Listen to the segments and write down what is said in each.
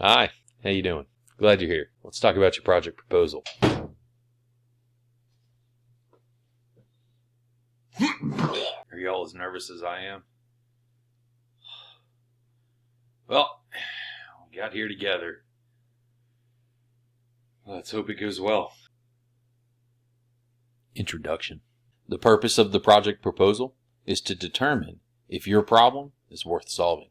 Hi, how you doing? Glad you're here. Let's talk about your project proposal. Are y'all as nervous as I am? Well, we got here together. Let's hope it goes well. Introduction. The purpose of the project proposal is to determine if your problem is worth solving.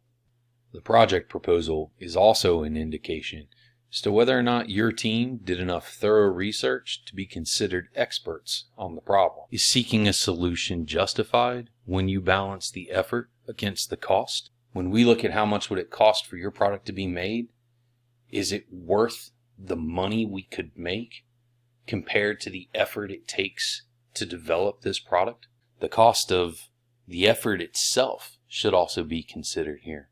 The project proposal is also an indication as to whether or not your team did enough thorough research to be considered experts on the problem. Is seeking a solution justified when you balance the effort against the cost? When we look at how much would it cost for your product to be made, is it worth the money we could make compared to the effort it takes to develop this product? The cost of the effort itself should also be considered here.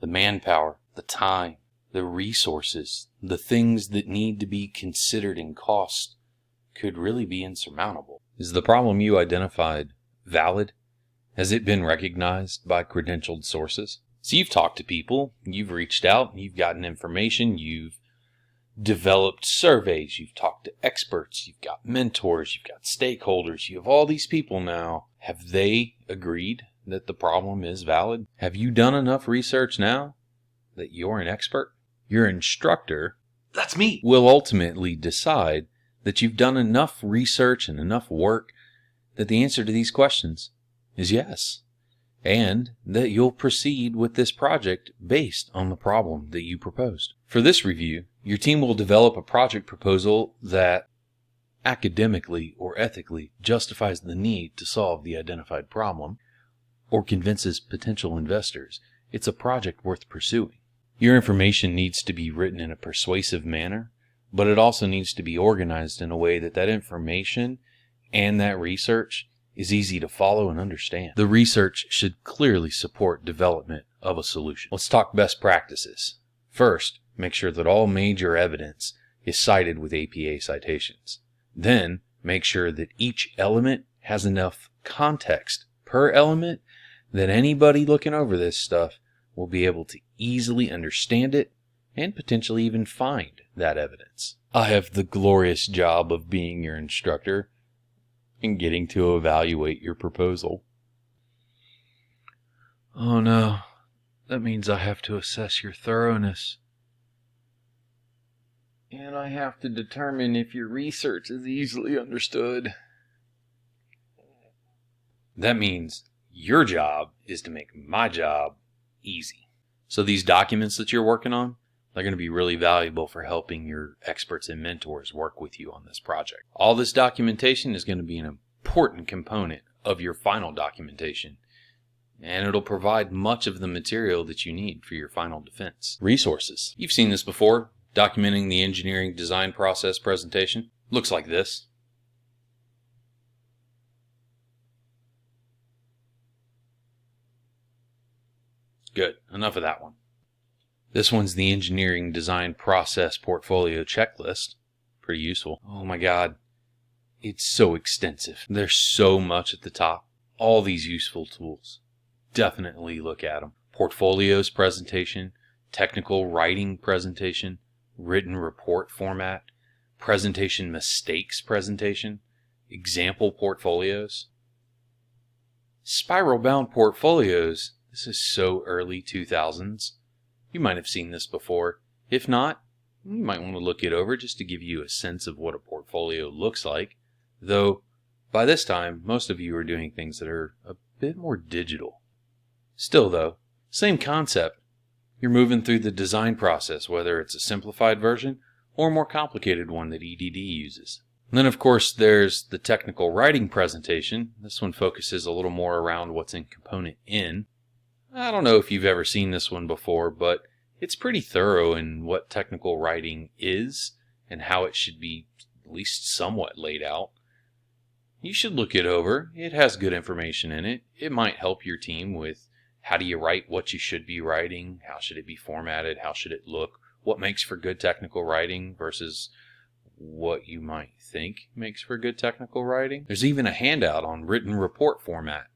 The manpower, the time, the resources, the things that need to be considered in cost could really be insurmountable. Is the problem you identified valid? Has it been recognized by credentialed sources? So you've talked to people, you've reached out, you've gotten information, you've developed surveys, you've talked to experts, you've got mentors, you've got stakeholders, you have all these people now. Have they agreed that the problem is valid? Have you done enough research now that you're an expert? Your instructor, that's me, will ultimately decide that you've done enough research and enough work that the answer to these questions is yes, and that you'll proceed with this project based on the problem that you proposed. For this review, your team will develop a project proposal that academically or ethically justifies the need to solve the identified problem or convinces potential investors it's a project worth pursuing. Your information needs to be written in a persuasive manner, but it also needs to be organized in a way that that information and that research is easy to follow and understand. The research should clearly support development of a solution. Let's talk best practices. First, make sure that all major evidence is cited with APA citations. Then, make sure that each element has enough context per element that anybody looking over this stuff will be able to easily understand it and potentially even find that evidence. I have the glorious job of being your instructor and getting to evaluate your proposal. Oh no, that means I have to assess your thoroughness. And I have to determine if your research is easily understood. That means your job is to make my job easy. So these documents that you're working on, they're going to be really valuable for helping your experts and mentors work with you on this project. All this documentation is going to be an important component of your final documentation, and it'll provide much of the material that you need for your final defense. Resources. You've seen this before, documenting the engineering design process presentation. Looks like this. Good, enough of that one. This one's the engineering design process portfolio checklist. Pretty useful. Oh my God, it's so extensive. There's so much at the top. All these useful tools. Definitely look at them. Portfolios presentation, technical writing presentation, written report format, presentation mistakes presentation, example portfolios. Spiral bound portfolios. This is so early 2000s. You might have seen this before. If not, you might want to look it over just to give you a sense of what a portfolio looks like. Though, by this time, most of you are doing things that are a bit more digital. Still though, same concept. You're moving through the design process, whether it's a simplified version or a more complicated one that EDD uses. And then of course there's the technical writing presentation. This one focuses a little more around what's in component N. I don't know if you've ever seen this one before, but it's pretty thorough in what technical writing is and how it should be at least somewhat laid out. You should look it over. It has good information in it. It might help your team with how do you write what you should be writing, how should it be formatted, how should it look, what makes for good technical writing versus what you might think makes for good technical writing. There's even a handout on written report format.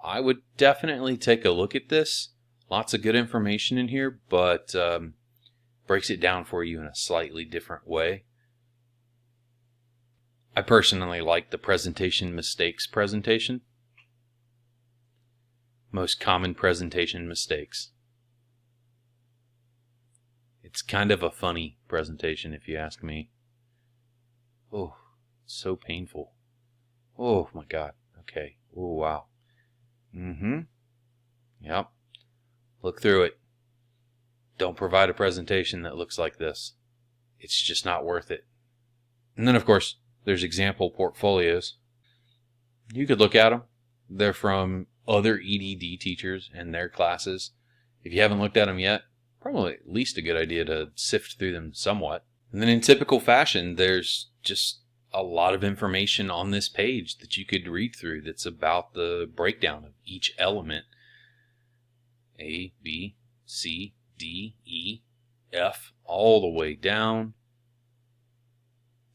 I would definitely take a look at this. Lots of good information in here, but breaks it down for you in a slightly different way. I personally like the presentation mistakes presentation. Most common presentation mistakes. It's kind of a funny presentation if you ask me. Oh, it's so painful. Oh my God. Okay. Oh wow. Yep. Look through it. Don't provide a presentation that looks like this. It's just not worth it. And then of course, there's example portfolios. You could look at them. They're from other EDD teachers and their classes. If you haven't looked at them yet, probably at least a good idea to sift through them somewhat. And then in typical fashion, there's just a lot of information on this page that you could read through that's about the breakdown of each element. A, B, C, D, E, F, all the way down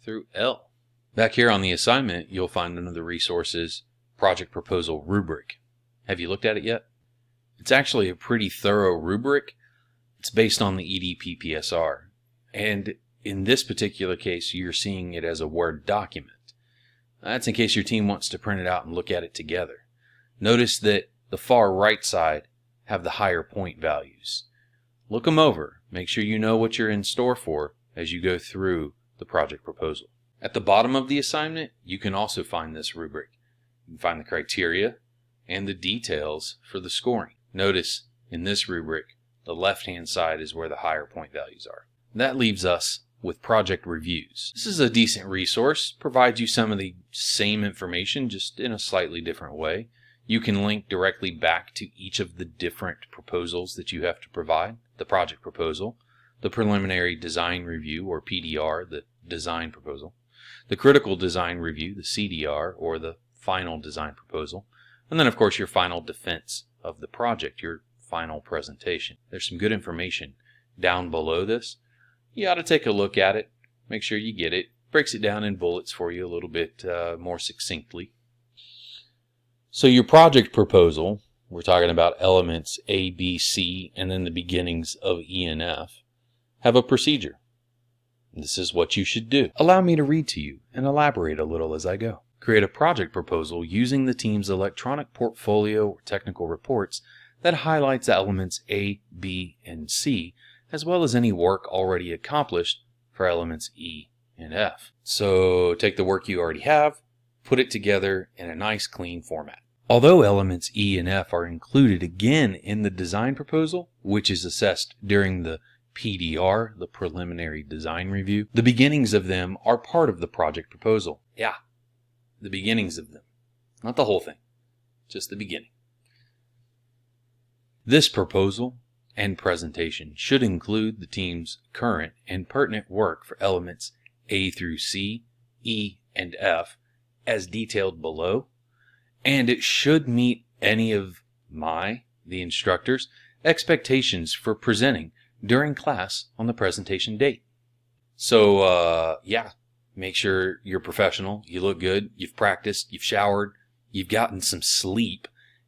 through L. Back here on the assignment, you'll find one of the resources, Project Proposal Rubric. Have you looked at it yet? It's actually a pretty thorough rubric. It's based on the EDPPSR. And in this particular case, you're seeing it as a Word document. That's in case your team wants to print it out and look at it together. Notice that the far right side have the higher point values. Look them over. Make sure you know what you're in store for as you go through the project proposal. At the bottom of the assignment, you can also find this rubric. You can find the criteria and the details for the scoring. Notice in this rubric, the left-hand side is where the higher point values are. That leaves us with project reviews. This is a decent resource, provides you some of the same information, just in a slightly different way. You can link directly back to each of the different proposals that you have to provide. The project proposal, the preliminary design review, or PDR, the design proposal, the critical design review, the CDR, or the final design proposal, and then of course your final defense of the project, your final presentation. There's some good information down below this. You ought to take a look at it, make sure you get it. Breaks it down in bullets for you a little bit more succinctly. So your project proposal, we're talking about elements A, B, C, and then the beginnings of E and F, have a procedure. This is what you should do. Allow me to read to you and elaborate a little as I go. Create a project proposal using the team's electronic portfolio or technical reports that highlights elements A, B, and C, as well as any work already accomplished for elements E and F. So take the work you already have, put it together in a nice clean format. Although elements E and F are included again in the design proposal, which is assessed during the PDR, the preliminary design review, the beginnings of them are part of the project proposal. Yeah, the beginnings of them. Not the whole thing, just the beginning. This proposal and presentation should include the team's current and pertinent work for elements A through C, E, and F as detailed below, and it should meet any of the instructor's, expectations for presenting during class on the presentation date. So, make sure you're professional, you look good, you've practiced, you've showered, you've gotten some sleep,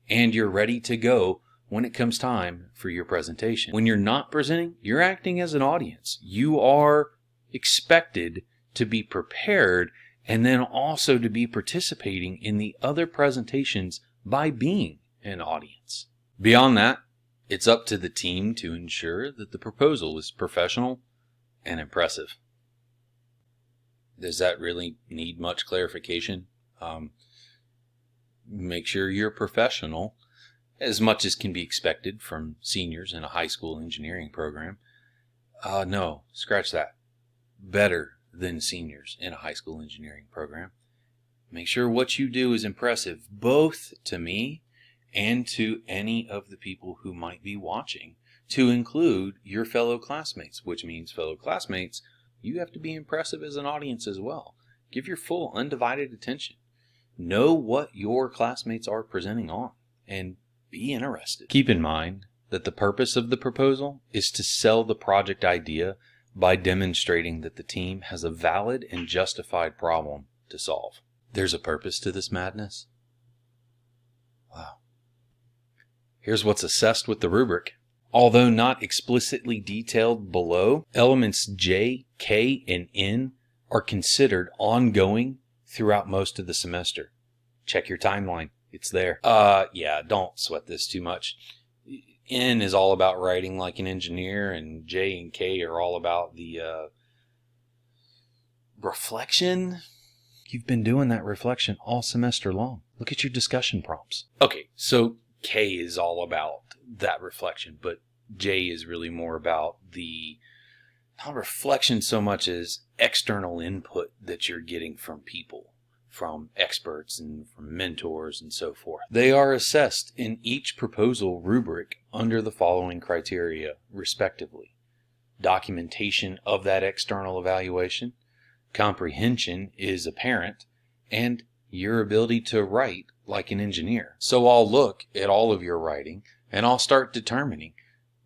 and you're ready to go when it comes time for your presentation. When you're not presenting, you're acting as an audience. You are expected to be prepared and then also to be participating in the other presentations by being an audience. Beyond that, it's up to the team to ensure that the proposal is professional and impressive. Does that really need much clarification? Make sure you're professional as much as can be expected from seniors in a high school engineering program. No, scratch that. Better than seniors in a high school engineering program. Make sure what you do is impressive, both to me and to any of the people who might be watching, to include your fellow classmates, which means fellow classmates, you have to be impressive as an audience as well. Give your full undivided attention. Know what your classmates are presenting on and be interested. Keep in mind that the purpose of the proposal is to sell the project idea by demonstrating that the team has a valid and justified problem to solve. There's a purpose to this madness? Wow. Here's what's assessed with the rubric. Although not explicitly detailed below, elements J, K, and N are considered ongoing throughout most of the semester. Check your timeline. It's there. Yeah, don't sweat this too much. N is all about writing like an engineer, and J and K are all about the reflection. You've been doing that reflection all semester long. Look at your discussion prompts. Okay, so K is all about that reflection, but J is really more about the, not reflection so much as external input that you're getting from people, from experts and from mentors and so forth. They are assessed in each proposal rubric under the following criteria, respectively: documentation of that external evaluation, comprehension is apparent, and your ability to write like an engineer. So I'll look at all of your writing and I'll start determining,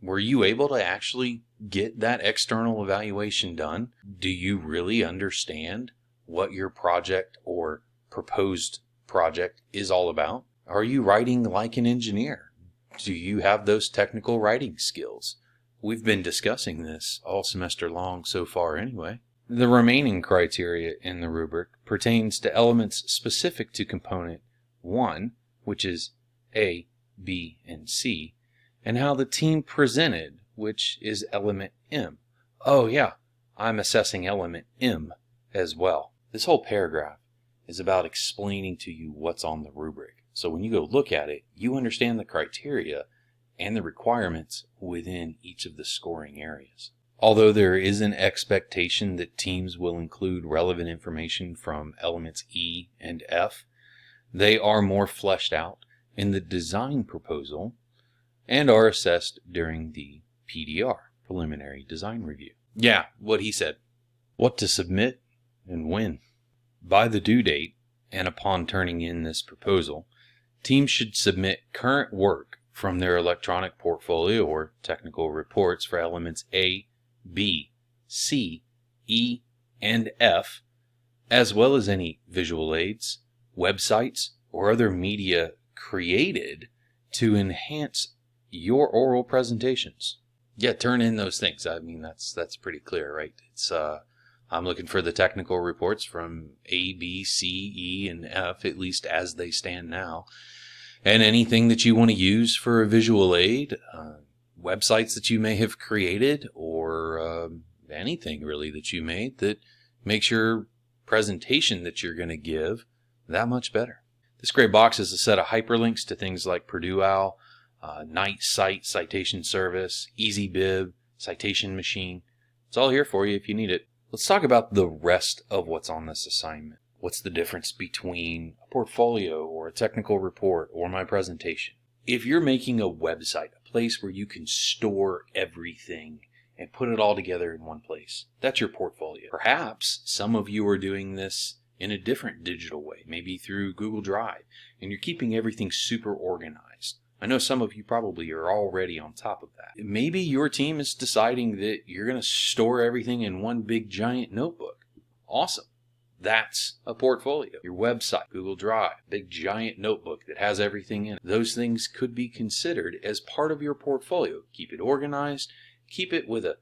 were you able to actually get that external evaluation done? Do you really understand what your project or proposed project is all about? Are you writing like an engineer? Do you have those technical writing skills? We've been discussing this all semester long so far anyway. The remaining criteria in the rubric pertains to elements specific to component 1, which is A, B, and C, and how the team presented, which is element M. Oh yeah, I'm assessing element M as well. This whole paragraph is about explaining to you what's on the rubric. So when you go look at it, you understand the criteria and the requirements within each of the scoring areas. Although there is an expectation that teams will include relevant information from elements E and F, they are more fleshed out in the design proposal and are assessed during the PDR, preliminary design review. Yeah, what he said. What to submit and when. By the due date, and upon turning in this proposal, teams should submit current work from their electronic portfolio or technical reports for elements A, B, C, E, and F, as well as any visual aids, websites, or other media created to enhance your oral presentations. Yeah, turn in those things. I mean, that's pretty clear, right? It's I'm looking for the technical reports from A, B, C, E, and F, at least as they stand now. And anything that you want to use for a visual aid, websites that you may have created, or anything really that you made that makes your presentation that you're going to give that much better. This gray box is a set of hyperlinks to things like Purdue OWL, Night Cite Citation Service, EasyBib, Citation Machine. It's all here for you if you need it. Let's talk about the rest of what's on this assignment. What's the difference between a portfolio or a technical report or my presentation? If you're making a website, a place where you can store everything and put it all together in one place, that's your portfolio. Perhaps some of you are doing this in a different digital way, maybe through Google Drive, and you're keeping everything super organized. I know some of you probably are already on top of that. Maybe your team is deciding that you're going to store everything in one big giant notebook. Awesome. That's a portfolio. Your website, Google Drive, big giant notebook that has everything in it. Those things could be considered as part of your portfolio. Keep it organized. Keep it with a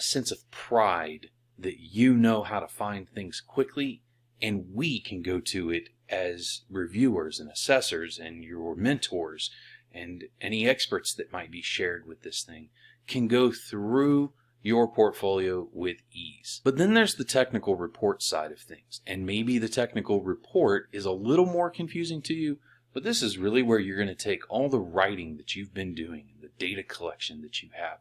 sense of pride that you know how to find things quickly, and we can go to it as reviewers and assessors and your mentors and any experts that might be shared with this thing can go through your portfolio with ease. But then there's the technical report side of things, and maybe the technical report is a little more confusing to you, but this is really where you're going to take all the writing that you've been doing, the data collection that you have,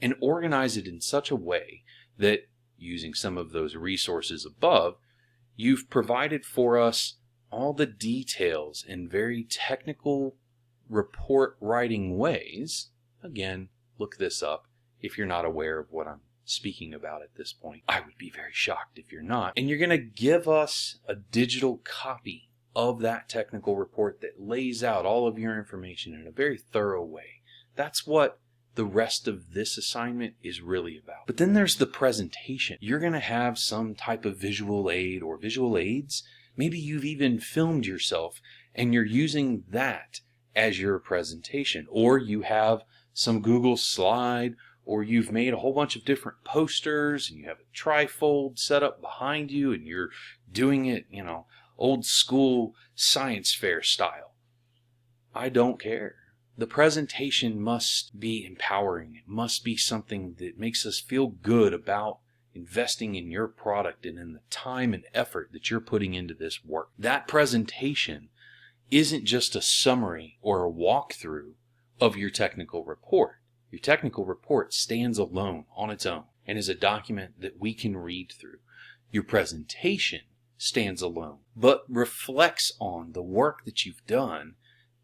and organize it in such a way that, using some of those resources above, you've provided for us all the details in very technical report writing ways. Again, look this up if you're not aware of what I'm speaking about at this point. I would be very shocked if you're not. And you're going to give us a digital copy of that technical report that lays out all of your information in a very thorough way. That's what the rest of this assignment is really about. But then there's the presentation. You're going to have some type of visual aid or visual aids. Maybe you've even filmed yourself and you're using that as your presentation, or you have some Google slide, or you've made a whole bunch of different posters and you have a trifold set up behind you and you're doing it, old school science fair style. I don't care. The presentation must be empowering. It must be something that makes us feel good about investing in your product and in the time and effort that you're putting into this work. That presentation isn't just a summary or a walkthrough of your technical report. Your technical report stands alone on its own and is a document that we can read through. Your presentation stands alone, but reflects on the work that you've done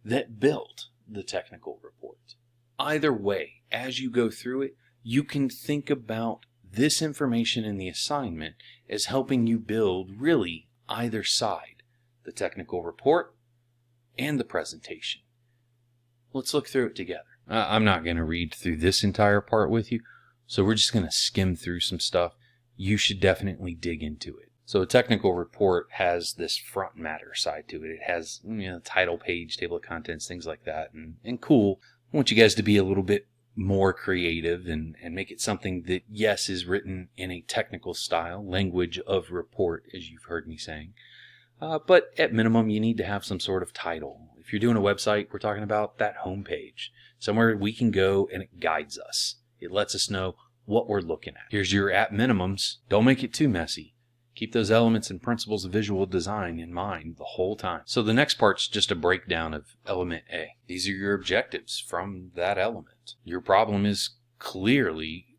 that built the technical report. Either way, as you go through it, you can think about this information in the assignment as helping you build really either side, the technical report and the presentation. Let's look through it together. I'm not going to read through this entire part with you, so we're just going to skim through some stuff. You should definitely dig into it. So a technical report has this front matter side to it. It has title page, table of contents, things like that, and cool. I want you guys to be a little bit more creative and make it something that, yes, is written in a technical style, language of report, as you've heard me saying. But at minimum, you need to have some sort of title. If you're doing a website, we're talking about that home page, somewhere we can go and it guides us. It lets us know what we're looking at. Here's your at minimums. Don't make it too messy. Keep those elements and principles of visual design in mind the whole time. So the next part's just a breakdown of element A. These are your objectives from that element. Your problem is clearly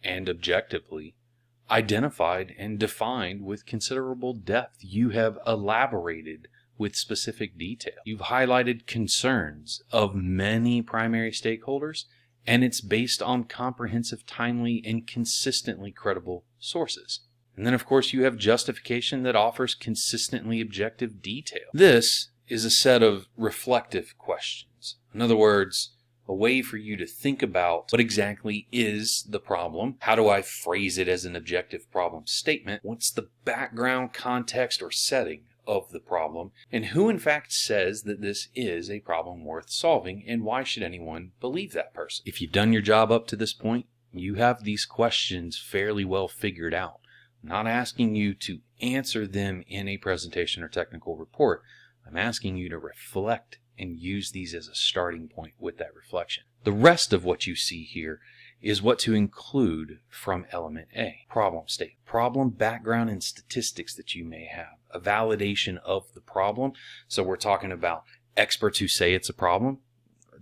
and objectively identified and defined with considerable depth. You have elaborated with specific detail. You've highlighted concerns of many primary stakeholders, and it's based on comprehensive, timely, and consistently credible sources. And then, of course, you have justification that offers consistently objective detail. This is a set of reflective questions. In other words, a way for you to think about what exactly is the problem. How do I phrase it as an objective problem statement? What's the background, context, or setting of the problem? And who, in fact, says that this is a problem worth solving? And why should anyone believe that person? If you've done your job up to this point, you have these questions fairly well figured out. I'm not asking you to answer them in a presentation or technical report. I'm asking you to reflect and use these as a starting point with that reflection. The rest of what you see here is what to include from element A. Problem state, problem background and statistics that you may have, a validation of the problem. So we're talking about experts who say it's a problem.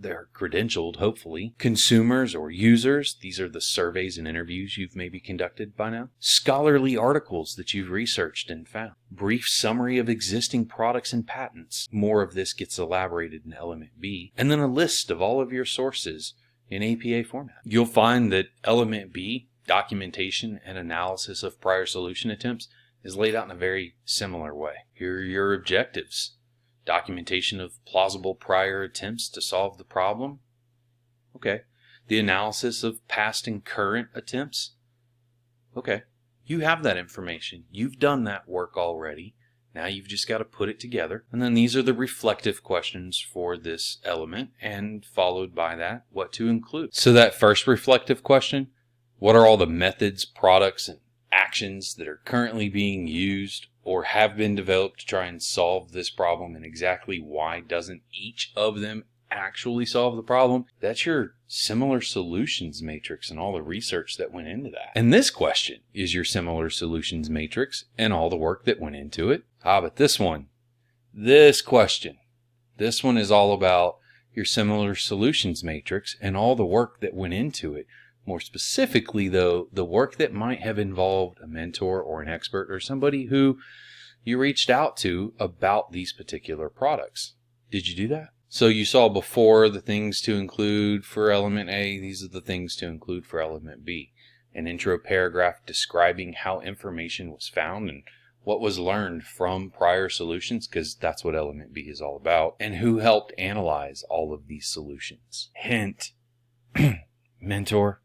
They're credentialed, hopefully. Consumers or users, these are the surveys and interviews you've maybe conducted by now. Scholarly articles that you've researched and found. Brief summary of existing products and patents. More of this gets elaborated in element B. And then a list of all of your sources in APA format. You'll find that element B, documentation and analysis of prior solution attempts, is laid out in a very similar way. Here are your objectives. Documentation of plausible prior attempts to solve the problem. Okay. The analysis of past and current attempts. Okay. You have that information. You've done that work already. Now you've just got to put it together. And then these are the reflective questions for this element, and followed by that, what to include. So that first reflective question, what are all the methods, products, and actions that are currently being used or have been developed to try and solve this problem, and exactly why doesn't each of them actually solve the problem? That's your similar solutions matrix and all the research that went into that. And this question is your similar solutions matrix and all the work that went into it. But this one is all about your similar solutions matrix and all the work that went into it. More specifically, though, the work that might have involved a mentor or an expert or somebody who you reached out to about these particular products. Did you do that? So you saw before the things to include for element A. These are the things to include for element B. An intro paragraph describing how information was found and what was learned from prior solutions, because that's what element B is all about, and who helped analyze all of these solutions. Hint, mentor,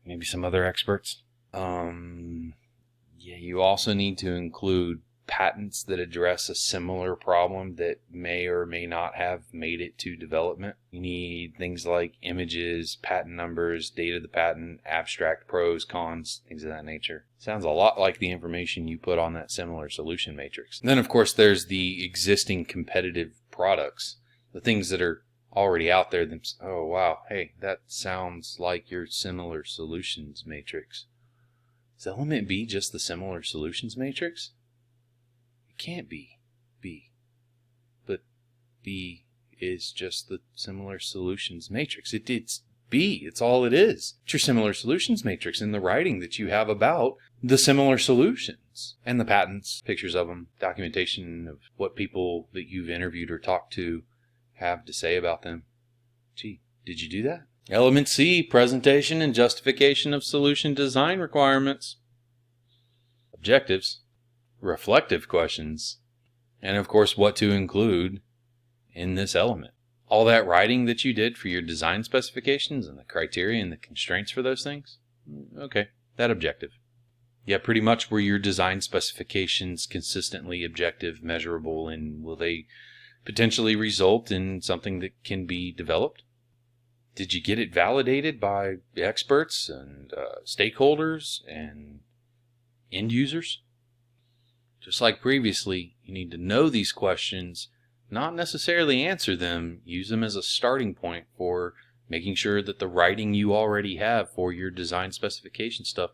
maybe some other experts. Yeah, you also need to include patents that address a similar problem that may or may not have made it to development. You need things like images, patent numbers, date of the patent, abstract pros, cons, things of that nature. Sounds a lot like the information you put on that similar solution matrix. And then, of course, there's the existing competitive products, the things that are already out there. Oh, wow, hey, that sounds like your similar solutions matrix. Is element B just the similar solutions matrix? It can't be B, but B is just the similar solutions matrix. It's B, it's all it is. It's your similar solutions matrix in the writing that you have about the similar solutions. And the patents, pictures of them, documentation of what people that you've interviewed or talked to have to say about them. Gee, did you do that? Element C, presentation and justification of solution design requirements. Objectives, reflective questions, and of course what to include in this element. All that writing that you did for your design specifications and the criteria and the constraints for those things? Okay, that objective. Yeah, pretty much were your design specifications consistently objective, measurable, and will they potentially result in something that can be developed? Did you get it validated by experts and stakeholders and end users? Just like previously, you need to know these questions, not necessarily answer them. Use them as a starting point for making sure that the writing you already have for your design specification stuff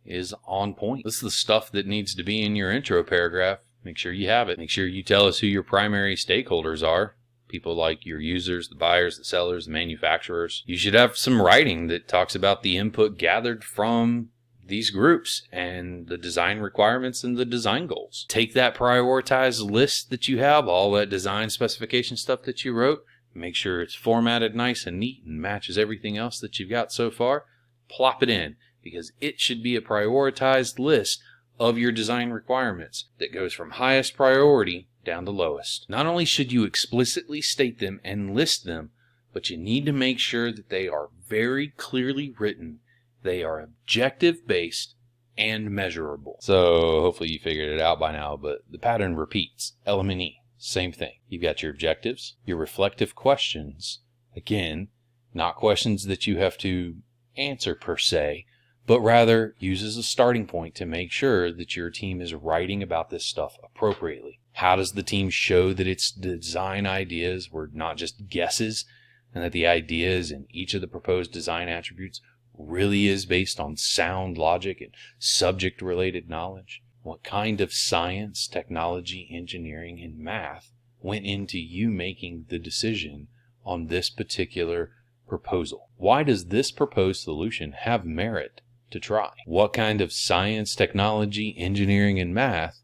is on point. This is the stuff that needs to be in your intro paragraph. Make sure you have it. Make sure you tell us who your primary stakeholders are. People like your users, the buyers, the sellers, the manufacturers. You should have some writing that talks about the input gathered from these groups and the design requirements and the design goals. Take that prioritized list that you have, all that design specification stuff that you wrote, make sure it's formatted nice and neat and matches everything else that you've got so far. Plop it in, because it should be a prioritized list of your design requirements that goes from highest priority down to lowest. Not only should you explicitly state them and list them, but you need to make sure that they are very clearly written. They are objective based and measurable. So hopefully you figured it out by now, but the pattern repeats. Element E, same thing. You've got your objectives, your reflective questions. Again, not questions that you have to answer per se, but rather use as a starting point to make sure that your team is writing about this stuff appropriately. How does the team show that its design ideas were not just guesses, and that the ideas in each of the proposed design attributes really is based on sound logic and subject-related knowledge? What kind of science, technology, engineering, and math went into you making the decision on this particular proposal? Why does this proposed solution have merit to try? What kind of science, technology, engineering, and math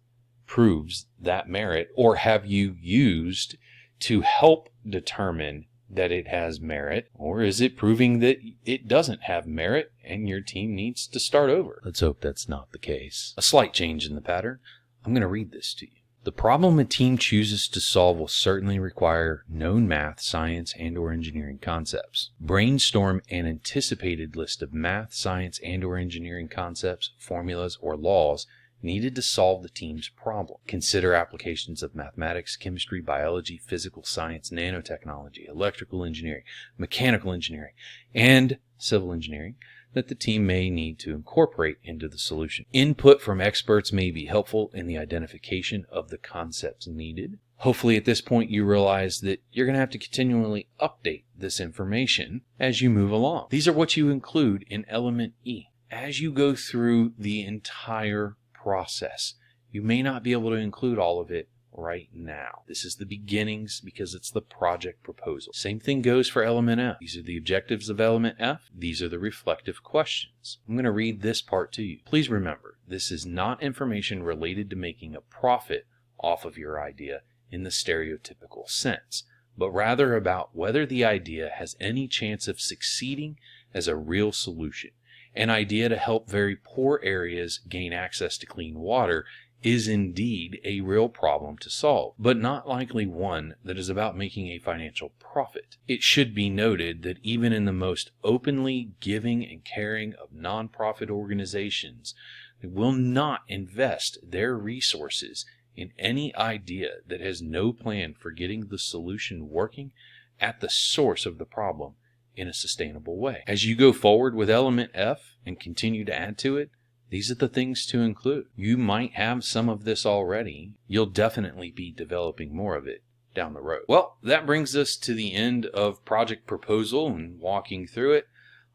proves that merit, or have you used to help determine that it has merit, or is it proving that it doesn't have merit and your team needs to start over? Let's hope that's not the case. A slight change in the pattern. I'm going to read this to you. The problem a team chooses to solve will certainly require known math, science, and/or engineering concepts. Brainstorm an anticipated list of math, science, and/or engineering concepts, formulas, or laws needed to solve the team's problem. Consider applications of mathematics, chemistry, biology, physical science, nanotechnology, electrical engineering, mechanical engineering, and civil engineering that the team may need to incorporate into the solution. Input from experts may be helpful in the identification of the concepts needed. Hopefully at this point you realize that you're going to have to continually update this information as you move along. These are what you include in element E. As you go through the entire process, you may not be able to include all of it right now. This is the beginnings because it's the project proposal. Same thing goes for element F. These are the objectives of element F. These are the reflective questions. I'm going to read this part to you. Please remember, this is not information related to making a profit off of your idea in the stereotypical sense, but rather about whether the idea has any chance of succeeding as a real solution. An idea to help very poor areas gain access to clean water is indeed a real problem to solve, but not likely one that is about making a financial profit. It should be noted that even in the most openly giving and caring of nonprofit organizations, they will not invest their resources in any idea that has no plan for getting the solution working at the source of the problem in a sustainable way. As you go forward with element F and continue to add to it, these are the things to include. You might have some of this already. You'll definitely be developing more of it down the road. Well, that brings us to the end of project proposal and walking through it.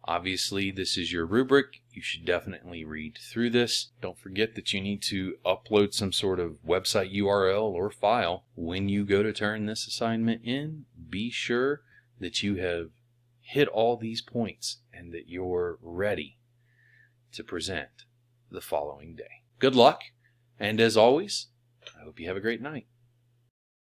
Obviously, this is your rubric. You should definitely read through this. Don't forget that you need to upload some sort of website URL or file when you go to turn this assignment in. Be sure that you have hit all these points and that you're ready to present the following day. Good luck, and as always, I hope you have a great night.